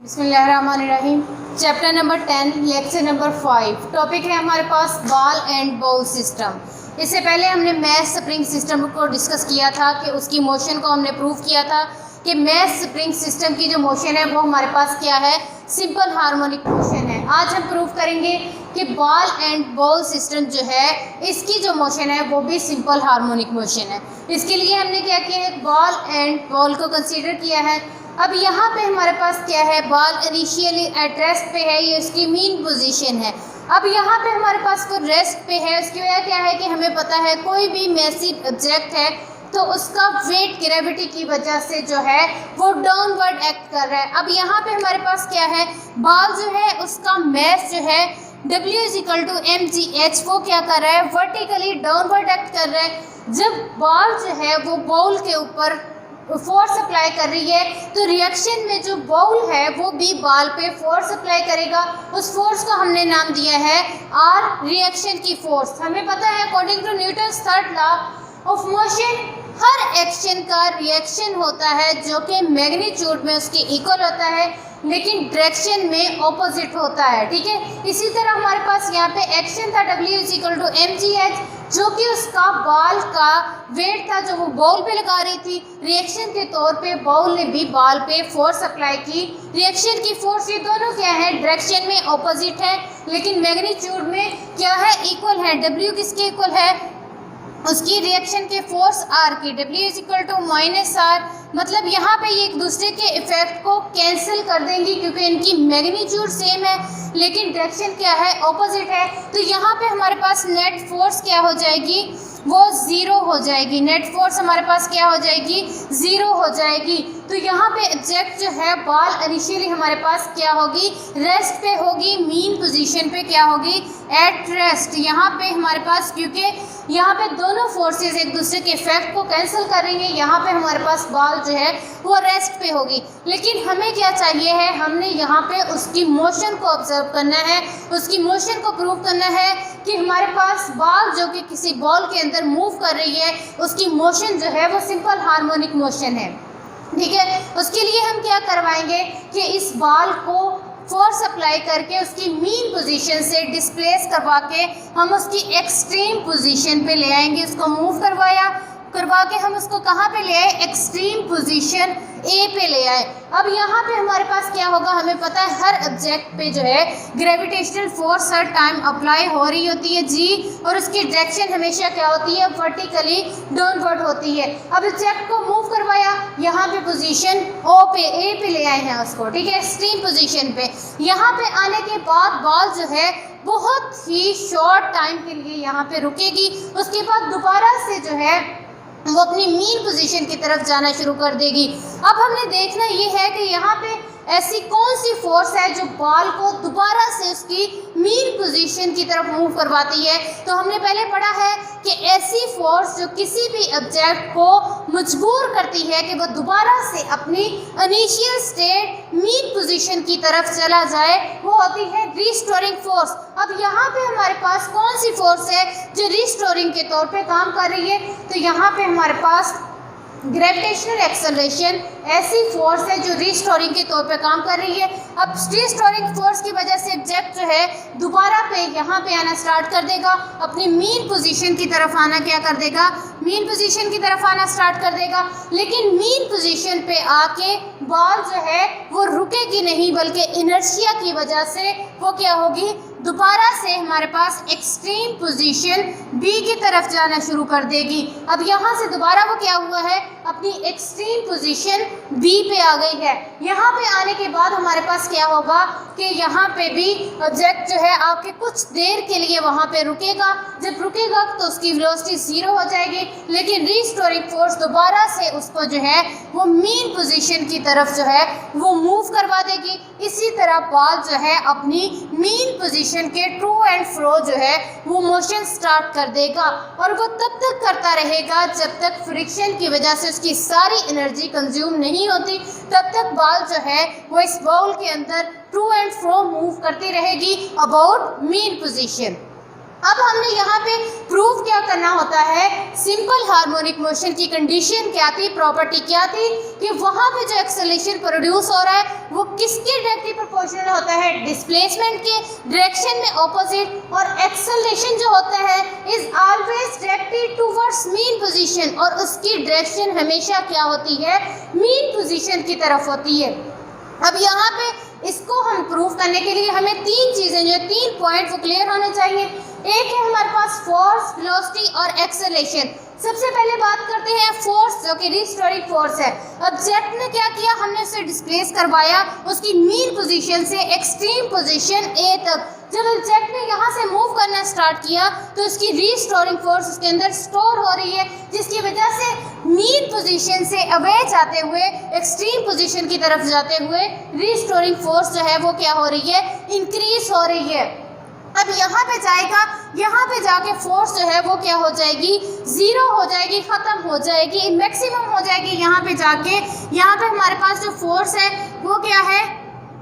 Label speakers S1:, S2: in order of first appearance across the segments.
S1: बिस्मिल्लाहिर्रहमानिर्रहीम। Chapter number 10 lecture number 5 topic है हमारे पास बॉल एंड बाउल सिस्टम। इससे पहले हमने मैथ स्प्रिंग सिस्टम को डिस्कस किया था कि उसकी मोशन को हमने प्रूव किया था कि मैथ स्प्रिंग सिस्टम की जो मोशन है वो हमारे पास क्या है, सिंपल हार्मोनिक मोशन है। आज हम प्रूव करेंगे कि बॉल एंड बाउल सिस्टम जो है इसकी जो मोशन है वो भी सिंपल हार्मोनिक मोशन है। इसके लिए हमने क्या किया है, बॉल एंड बाउल को कंसीडर किया है। अब यहाँ पे हमारे पास क्या है, बॉल इनिशियली एट रेस्ट पे है, ये उसकी मीन पोजीशन है। अब यहाँ पे हमारे पास वो रेस्ट पे है, उसकी वजह क्या है कि हमें पता है कोई भी मैसिव ऑब्जेक्ट है तो उसका वेट ग्रेविटी की वजह से जो है वो डाउनवर्ड एक्ट कर रहा है। अब यहाँ पे हमारे पास क्या है, बॉल जो है उसका मैस जो है W = mgh वो क्या कर रहा है, वर्टिकली डाउनवर्ड एक्ट कर रहा है। जब बॉल जो है वो बाउल के ऊपर फोर्स अप्लाई कर रही है तो रिएक्शन में जो बाउल है वो भी बॉल पे फोर्स अप्लाई करेगा। उस फोर्स को हमने नाम दिया है आर, रिएक्शन की फोर्स। हमें पता है according to Newton's third law of motion हर एक्शन का रिएक्शन होता है जो कि मैग्नीट्यूड में उसके इक्वल होता है लेकिन डायरेक्शन में ऑपोजिट होता है। ठीक है, इसी तरह हमारे पास यहाँ पे एक्शन था W = mgh जो कि उसका बॉल का वेट था जो वो बॉल पे लगा रही थी। रिएक्शन के तौर पे बॉल ने भी बॉल पे फोर्स अप्लाई की। रिएक्शन की फोर्स ये दोनों क्या है, डायरेक्शन में ऑपोजिट है लेकिन मैग्नीट्यूड में क्या है, इक्वल है। W किसके इक्वल है, उसकी रिएक्शन के फोर्स आर की। W = -r, मतलब यहाँ पे ये एक दूसरे के इफेक्ट को कैंसिल कर देंगी क्योंकि इनकी मैग्नीट्यूड सेम है लेकिन डायरेक्शन क्या है, ऑपोजिट है। तो यहाँ पे हमारे पास नेट फोर्स क्या हो जाएगी, वो ज़ीरो हो जाएगी। नेट फोर्स हमारे पास क्या हो जाएगी, ज़ीरो हो जाएगी। तो यहाँ पे ऑब्जेक्ट जो है बॉल इनिशियली हमारे पास क्या होगी, रेस्ट पे होगी, मीन पोजीशन पे क्या होगी, एट रेस्ट। यहाँ पे हमारे पास क्योंकि यहाँ पे दोनों फोर्सेस एक दूसरे के इफेक्ट को कैंसिल कर रही है, यहाँ पे हमारे पास बॉल जो है वो रेस्ट पे होगी। लेकिन हमें क्या चाहिए है, हमने यहाँ पे उसकी मोशन को ऑब्जर्व करना है, उसकी मोशन को प्रूव करना है कि हमारे पास बॉल जो कि किसी बॉल के अंदर मूव कर रही है उसकी मोशन जो है वो सिंपल हार्मोनिक मोशन है। ठीक है, उसके लिए हम क्या करवाएंगे कि इस बॉल को फोर्स अप्लाई करके उसकी मीन पोजीशन से डिस्प्लेस करवा के हम उसकी एक्सट्रीम पोजीशन पे ले आएंगे। उसको मूव करवा के हम उसको कहाँ पे ले आए, एक्सट्रीम पोजीशन ए पे ले आए। अब यहाँ पे हमारे पास क्या होगा, हमें पता है हर ऑब्जेक्ट पे जो है gravitational force her time apply हो रही होती है जी, और उसकी डायरेक्शन हमेशा क्या होती है, वर्टिकली डाउनवर्ड होती है। अब ऑब्जेक्ट को मूव करवाया, यहाँ पे पोजीशन ओ पे, ए पे ले आए हैं उसको। ठीक है, एक्सट्रीम पोजीशन पे। यहाँ पे आने के बाद बॉल जो है बहुत ही शॉर्ट टाइम के लिए यहाँ पे रुकेगी, उसके बाद दोबारा से जो है वो अपनी मीन पोजीशन की तरफ जाना शुरू कर देगी। अब हमने देखना ये है कि यहाँ पे ऐसी कौन सी फोर्स है जो बॉल को दोबारा से उसकी मीन पोजीशन की तरफ मूव करवाती है। तो हमने पहले पढ़ा है कि ऐसी फोर्स जो किसी भी ऑब्जेक्ट को मजबूर करती है कि वो दोबारा से अपनी इनिशियल स्टेट मीन पोजीशन की तरफ चला जाए, वो होती है रिस्टोरिंग फोर्स। अब यहाँ पे हमारे पास कौन सी फोर्स है जो रिस्टोरिंग के तौर पे काम कर रही है, तो यहाँ पे हमारे पास ग्रेविटेशनल एक्सेलरेशन ऐसी फोर्स है जो रिस्टोरिंग के तौर पे काम कर रही है। अब रिस्टोरिंग फोर्स की वजह से ऑब्जेक्ट जो है दोबारा पे यहाँ पे आना स्टार्ट कर देगा, अपनी मीन पोजीशन की तरफ आना क्या कर देगा, मीन पोजीशन की तरफ आना स्टार्ट कर देगा। लेकिन मीन पोजीशन पे आके बॉल जो है वो रुकेगी नहीं बल्कि इनर्शिया की वजह से वो क्या होगी, दोबारा से हमारे पास एक्सट्रीम पोजीशन बी की तरफ जाना शुरू कर देगी। अब यहाँ से दोबारा वो क्या हुआ है, अपनी एक्सट्रीम पोजीशन बी पे आ गई है। यहाँ पे आने के बाद हमारे पास क्या होगा कि यहाँ पे भी ऑब्जेक्ट जो है आके कुछ देर के लिए वहाँ पे रुकेगा। जब रुकेगा तो उसकी वेलोसिटी ज़ीरो हो जाएगी लेकिन रिस्टोरिंग फोर्स दोबारा से उसको जो है वो मीन पोजीशन की तरफ जो है वो मूव करवा देगी। इसी तरह बॉल जो है अपनी मीन पोजीशन के ट्रू एंड फ्रो जो है वो मोशन स्टार्ट कर देगा और वो तब तक करता रहेगा जब तक फ्रिक्शन की वजह से उसकी सारी एनर्जी कंज्यूम नहीं होती। तब तक बॉल जो है वो इस बाउल के अंदर टू एंड फ्रो मूव करती रहेगी अबाउट मीन पोजीशन। अब हमने यहाँ पे प्रूव क्या करना होता है, सिंपल हार्मोनिक मोशन की कंडीशन क्या थी, प्रॉपर्टी क्या थी कि वहाँ पे जो एक्सेलरेशन प्रोड्यूस हो रहा है वो किसके डायरेक्टली प्रोपोर्शनल होता है, डिस्प्लेसमेंट के डायरेक्शन में ऑपोजिट, और एक्सेलरेशन जो होता है is always directed towards mean position, और उसकी डायरेक्शन हमेशा क्या होती है, मीन पोजीशन की तरफ होती है। अब यहाँ पे इसको हम प्रूव करने के लिए हमें तीन चीज़ें जो 3 पॉइंट वो क्लियर होने चाहिए। एक है हमारे पास फोर्स, वेलोसिटी और एक्सेलरेशन। सबसे पहले बात करते हैं फोर्स, जो कि रिस्टोरिंग फोर्स है। ऑब्जेक्ट ने क्या किया, हमने उसे डिस्प्लेस करवाया उसकी मीन पोजीशन से एक्सट्रीम पोजीशन ए तक। जब ऑब्जेक्ट ने यहाँ से मूव करना स्टार्ट किया तो उसकी रिस्टोरिंग फोर्स उसके अंदर स्टोर हो रही है, जिसकी वजह से मीन पोजीशन से अवे जाते हुए एक्सट्रीम पोजीशन की तरफ जाते हुए रिस्टोरिंग फोर्स जो है वो क्या हो रही है, इंक्रीज हो रही है। अब यहाँ पे जाएगा, यहाँ पे जाके फोर्स जो है वो क्या हो जाएगी, जीरो हो जाएगी, खत्म हो जाएगी, मैक्सिमम हो जाएगी। यहाँ पे जाके यहाँ पे हमारे पास जो फोर्स है वो क्या है,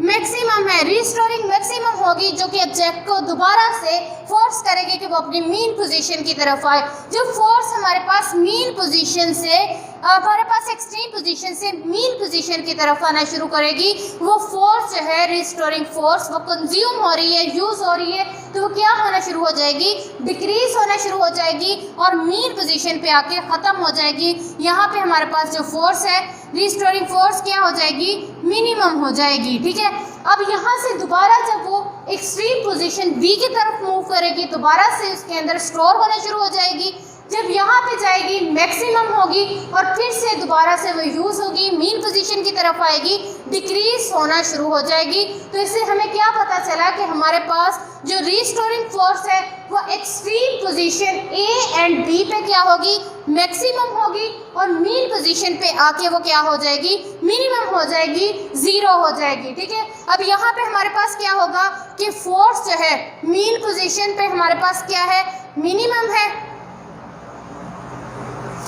S1: मैक्सिमम है, रिस्टोरिंग मैक्सिमम होगी, जो कि ऑब्जेक्ट को दोबारा से फोर्स करेगी कि वो अपनी मीन पोजीशन की तरफ आए। जो फोर्स हमारे पास मीन पोजीशन से हमारे पास एक्सट्रीम पोजीशन से मीन पोजीशन की तरफ आना शुरू करेगी, वो फोर्स जो है रिस्टोरिंग फोर्स वो कंज्यूम हो रही है, यूज हो रही है, तो वो क्या होना शुरू हो जाएगी, डिक्रीज होना शुरू हो जाएगी और मीन पोजीशन पे आके ख़त्म हो जाएगी। यहाँ पे हमारे पास जो फोर्स है रिस्टोरिंग फोर्स क्या हो जाएगी, मिनिमम हो जाएगी। ठीक है, अब यहाँ से दोबारा जब वो एक्सट्रीम पोजीशन बी की तरफ मूव करेगी, दोबारा से उसके अंदर स्टोर होना शुरू हो जाएगी। जब यहाँ पे जाएगी मैक्सिमम होगी और फिर से दोबारा से वो यूज़ होगी, मीन पोजीशन की तरफ आएगी, डिक्रीज होना शुरू हो जाएगी। तो इससे हमें क्या पता चला कि हमारे पास जो रिस्टोरिंग फोर्स है वो extreme position A and B पे क्या होगी, मैक्सिमम होगी, और मीन पोजीशन पे आके वो क्या हो जाएगी, मिनिमम हो जाएगी, जीरो हो जाएगी। ठीक है, अब यहाँ पे हमारे पास क्या होगा कि फोर्स जो है मीन पोजीशन पे हमारे पास क्या है, मिनिमम है,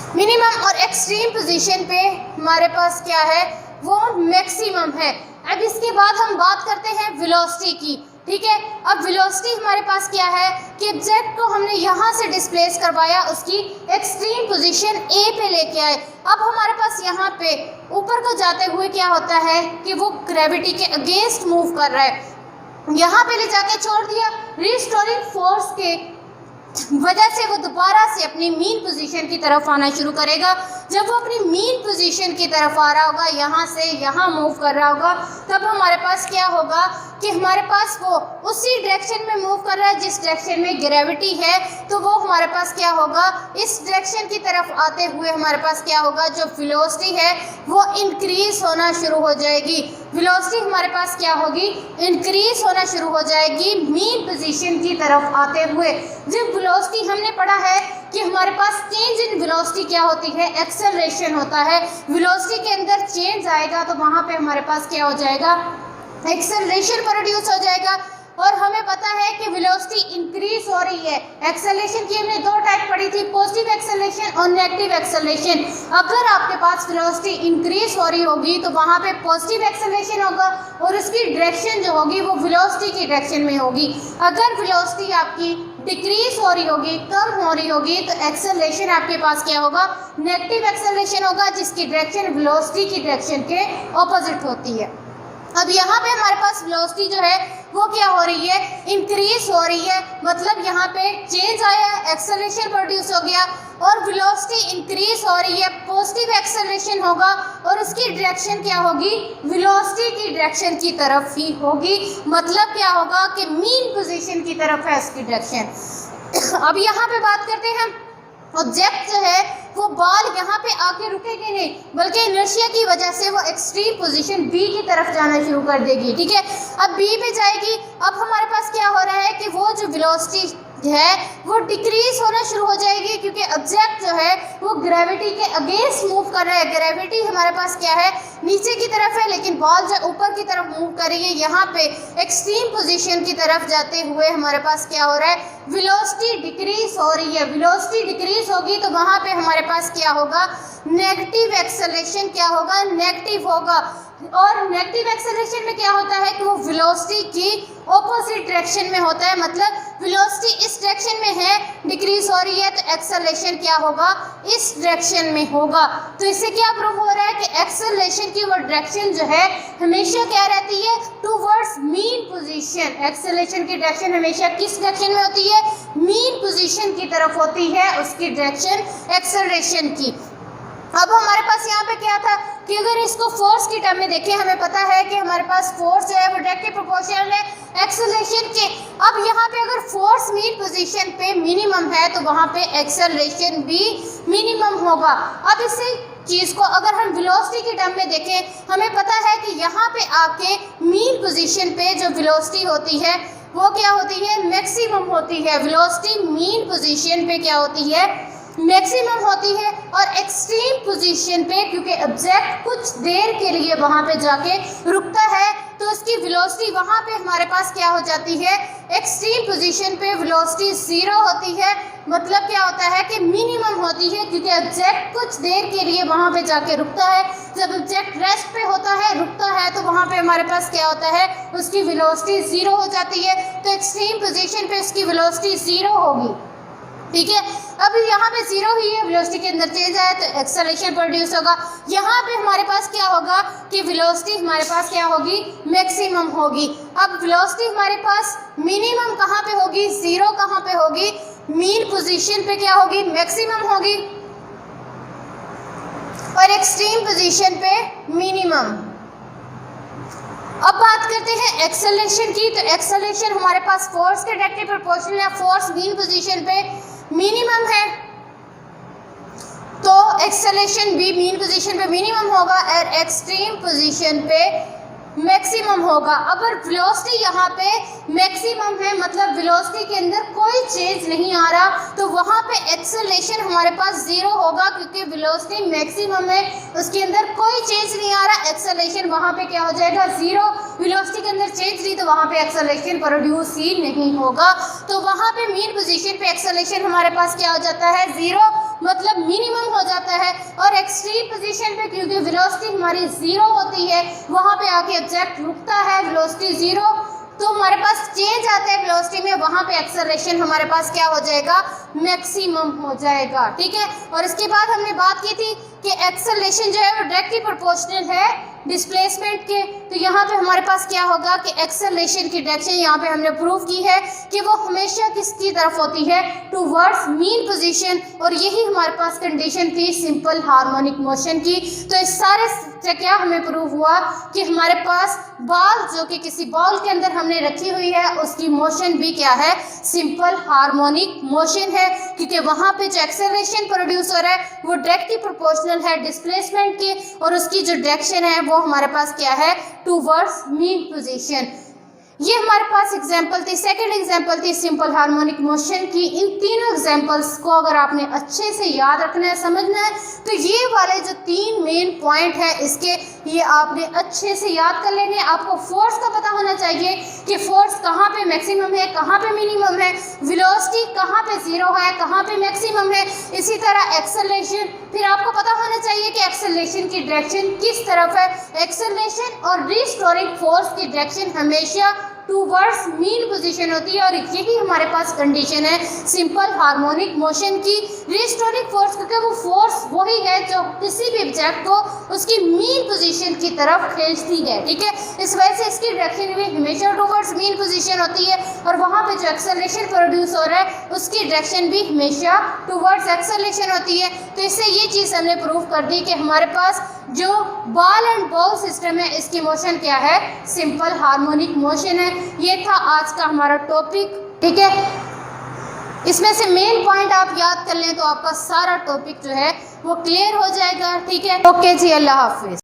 S1: मिनिमम, और एक्सट्रीम पोजीशन पे हमारे पास क्या है, वो मैक्सिमम है। अब इसके बाद हम बात करते हैं वेलोसिटी की। ठीक है, अब वेलोसिटी हमारे पास क्या है कि ऑब्जेक्ट को हमने यहाँ से डिस्प्लेस करवाया, उसकी एक्सट्रीम पोजीशन ए पे लेके आए। अब हमारे पास यहाँ पे ऊपर को जाते हुए क्या होता है कि वो ग्रेविटी के अगेंस्ट मूव कर रहा है, यहाँ पे ले जाके छोड़ दिया। रिस्टोरिंग फोर्स के वजह से वो दोबारा से अपनी मीन पोजीशन की तरफ आना शुरू करेगा। जब वो अपनी मीन पोजीशन की तरफ आ रहा होगा, यहाँ से यहाँ मूव कर रहा होगा, तब हमारे पास क्या होगा कि हमारे पास वो उसी डायरेक्शन में मूव कर रहा है जिस डायरेक्शन में ग्रेविटी है, तो वो हमारे पास क्या होगा, इस डायरेक्शन की तरफ आते हुए हमारे पास क्या होगा, जो वेलोसिटी है वो इंक्रीज होना शुरू हो जाएगी। वेलोसिटी हमारे पास क्या होगी, इंक्रीज होना शुरू हो जाएगी मीन पोजीशन की तरफ आते हुए। जब वेलोसिटी हमने पढ़ा है कि हमारे पास चेंज इन वेलोसिटी क्या होती है, एक्सेलरेशन होता है। वेलोसिटी के अंदर चेंज आएगा तो वहाँ पे हमारे पास क्या हो जाएगा, एक्सेलरेशन प्रोड्यूस हो जाएगा। और हमें पता है कि वेलोसिटी इंक्रीज हो रही है। एक्सेलरेशन की हमने 2 टाइप पढ़ी थी, पॉजिटिव एक्सेलरेशन और नेगेटिव एक्सेलरेशन। अगर आपके पास वेलोसिटी इंक्रीज हो रही होगी तो वहाँ पे पॉजिटिव एक्सेलरेशन होगा और उसकी डायरेक्शन जो होगी वो वेलोसिटी की डायरेक्शन में होगी। अगर वेलोसिटी आपकी डिक्रीज हो रही होगी, कम हो रही होगी, तो एक्सेलरेशन आपके पास क्या होगा, नेगेटिव एक्सेलरेशन होगा, जिसकी डायरेक्शन वेलोसिटी की डायरेक्शन के ऑपोजिट होती है। अब यहाँ पे हमारे पास वेलोसिटी जो है वो क्या हो रही है, इंक्रीज हो रही है, मतलब यहाँ पे चेंज आया, एक्सेलरेशन प्रोड्यूस हो गया और वेलोसिटी इंक्रीज हो रही है, पॉजिटिव एक्सेलरेशन होगा और उसकी डायरेक्शन क्या होगी, वेलोसिटी की डायरेक्शन की तरफ ही होगी। मतलब क्या होगा कि मीन पोजीशन की तरफ है उसकी डायरेक्शन। अब यहाँ पे बात करते हैं, ऑब्जेक्ट जो है वो बॉल यहाँ पे आके रुकेगी नहीं, बल्कि इनर्शिया की वजह से वो एक्सट्रीम पोजीशन बी की तरफ जाना शुरू कर देगी। ठीक है, अब बी पे जाएगी। अब हमारे पास क्या हो रहा है कि वो जो वेलोसिटी है वो डिक्रीज होना शुरू हो जाएगी, क्योंकि ऑब्जेक्ट जो है वो ग्रेविटी के अगेंस्ट मूव कर रहा है। ग्रेविटी हमारे पास क्या है, नीचे की तरफ है, लेकिन बॉल जो ऊपर की तरफ मूव कर रही है, यहाँ पे एक्सट्रीम पोजीशन की तरफ जाते हुए हमारे पास क्या हो रहा है, वेलोसिटी डिक्रीज हो रही है। वेलोसिटी डिक्रीज होगी तो वहाँ पे हमारे पास क्या होगा, नेगेटिव एक्सेलरेशन क्या होगा, नेगेटिव होगा। और नेगेटिव एक्सेलरेशन में क्या होता है कि वो वेलोसिटी की ऑपोजिट डायरेक्शन में होता है, मतलब वेलोसिटी इस डायरेक्शन में है, डिक्रीज हो रही है, तो एक्सेलरेशन क्या होगा, इस डायरेक्शन में होगा। तो इससे क्या प्रूव हो रहा है कि एक्सेलरेशन की वो डायरेक्शन जो है हमेशा क्या रहती है, टूवर्ड्स मीन पोजीशन। एक्सेलरेशन की डायरेक्शन हमेशा किस डायरेक्शन में होती है, मीन पोजीशन की तरफ होती है उसकी डायरेक्शन एक्सेलरेशन की। अब हमारे पास यहाँ पे क्या था कि अगर इसको फोर्स की टर्म में देखें, हमें पता है कि हमारे पास फोर्स जो है वो डायरेक्टली प्रोपोर्शनल है एक्सेलरेशन के। अब यहाँ पे अगर फोर्स मीन पोजीशन पे मिनिमम है तो वहाँ पे एक्सेलरेशन भी मिनिमम होगा। अब इसी चीज़ को अगर हम वेलोसिटी की टर्म में देखें, हमें पता है कि यहाँ पे आके मीन पोजीशन पे जो वेलोसिटी होती है वो क्या होती है, मैक्सिमम होती है। वेलोसिटी मीन पोजीशन पे क्या होती है, मैक्सिमम होती है। और एक्सट्रीम पोजीशन पे क्योंकि ऑब्जेक्ट कुछ देर के लिए वहाँ पे जाके रुकता है तो उसकी वेलोसिटी वहाँ पे हमारे पास क्या हो जाती है, एक्सट्रीम पोजीशन पे वेलोसिटी 0 होती है। मतलब क्या होता है कि मिनिमम होती है क्योंकि ऑब्जेक्ट कुछ देर के लिए वहाँ पे जाके रुकता है। जब ऑब्जेक्ट रेस्ट पे होता है, रुकता है, तो वहाँ पे हमारे पास क्या होता है, उसकी वेलोसिटी 0 हो जाती है। तो एक्सट्रीम पोजीशन पे उसकी वेलोसिटी 0 होगी, ठीक है। अब यहाँ पे 0 ही है, वेलोसिटी के अंदर चेंज आया तो एक्सेलरेशन प्रोड्यूस होगा। यहाँ पे हमारे पास क्या होगा कि वेलोसिटी हमारे पास क्या होगी, मैक्सिमम होगी। अब वेलोसिटी हमारे पास मिनिमम कहाँ पे होगी, 0 कहाँ पे होगी, मीन पोजीशन पे क्या होगी, मैक्सिमम होगी, और एक्सट्रीम पोजीशन पे मिनिमम। अब बात करते हैं एक्सेलरेशन की। तो एक्सेलरेशन हमारे पास फोर्स के डायरेक्टली प्रोपोर्शनल है। फोर्स मीन पोजीशन पे मिनिमम है तो एक्सेलरेशन भी मीन पोजीशन पे मिनिमम होगा और एक्सट्रीम पोजीशन पे मैक्सिमम होगा। अगर वेलोसिटी यहाँ पे मैक्सिमम है, मतलब वेलोसिटी के अंदर कोई चेंज नहीं आ रहा, तो वहाँ पे एक्सेलरेशन हमारे पास 0 होगा क्योंकि वेलोसिटी मैक्सिमम है, उसके अंदर कोई चेंज नहीं आ रहा। एक्सेलरेशन वहाँ पे क्या हो जाएगा, 0। वेलोसिटी के अंदर चेंज नहीं तो वहाँ पे एक्सेलरेशन प्रोड्यूस ही नहीं होगा। तो वहाँ पे मीन पोजीशन पे एक्सेलरेशन हमारे पास क्या हो जाता है, 0, मतलब मिनिमम हो जाता है। और एक्सट्रीम पोजीशन पे क्योंकि वेलोसिटी हमारी 0 होती है, वहाँ पे आके ऑब्जेक्ट रुकता है, वेलोसिटी 0, तो हमारे पास चेंज आता है वेलोसिटी में, वहाँ पे एक्सेलरेशन हमारे पास क्या हो जाएगा, मैक्सिमम हो जाएगा, ठीक है। और इसके बाद हमने बात की थी कि एक्सेलरेशन जो है वो डायरेक्टली प्रोपोर्शनल है डिस्प्लेसमेंट के। तो यहाँ पे हमारे पास क्या होगा कि एक्सेलरेशन की डायरेक्शन यहाँ पे हमने प्रूव की है कि वो हमेशा किसकी तरफ होती है, टूवर्ड्स मीन पोजीशन। और यही हमारे पास कंडीशन थी सिंपल हार्मोनिक मोशन की। तो इस सारे से क्या हमें प्रूव हुआ कि हमारे पास बॉल जो कि किसी बॉल के अंदर हमने रखी हुई है, उसकी मोशन भी क्या है, सिंपल हार्मोनिक मोशन है, क्योंकि वहाँ पे जो एक्सेलरेशन प्रोड्यूस हो रहा है वो डायरेक्टली प्रोपोर्शनल है डिस्प्लेसमेंट के, और उसकी जो डायरेक्शन है वो हमारे पास क्या है, टूवर्ड्स मीन पोजीशन। ये हमारे पास एग्जाम्पल थी। सेकंड एग्जाम्पल थी सिंपल हार्मोनिक मोशन की। इन तीनों एग्जाम्पल्स को अगर आपने अच्छे से याद रखना है, समझना है, तो ये वाले जो 3 मेन पॉइंट है इसके, ये आपने अच्छे से याद कर लेने। आपको फोर्स का पता होना चाहिए कि फोर्स कहाँ पे मैक्सिमम है, कहाँ पे मिनिमम है, वेलोसिटी कहाँ पे 0 है, कहाँ पे मैक्सिमम है, इसी तरह एक्सेलरेशन। फिर आपको पता होना चाहिए कि एक्सेलरेशन की डायरेक्शन किस तरफ है। एक्सेलरेशन और रिस्टोरिंग फोर्स की डायरेक्शन हमेशा टूवर्ड्स मीन पोजीशन होती है, और यही हमारे पास कंडीशन है सिंपल हार्मोनिक मोशन की। रिस्टोरिंग फोर्स, क्योंकि वो फोर्स वही है जो किसी भी ऑब्जेक्ट को उसकी मीन पोजीशन की तरफ खींचती है, ठीक है। इस वजह से इसकी डायरेक्शन भी हमेशा टूवर्ड्स मीन पोजीशन होती है, और वहाँ पे जो एक्सेलरेशन प्रोड्यूस हो रहा है उसकी डायरेक्शन भी हमेशा टूवर्ड्स एक्सेलरेशन होती है। तो इससे ये चीज़ हमने प्रूव कर दी कि हमारे पास जो बॉल एंड बॉल सिस्टम है इसकी मोशन क्या है, सिंपल हार्मोनिक मोशन है। ये था आज का हमारा टॉपिक, ठीक है। इसमें से मेन पॉइंट आप याद कर लें तो आपका सारा टॉपिक जो है वो क्लियर हो जाएगा, ठीक है। ओके जी, अल्लाह हाफिज।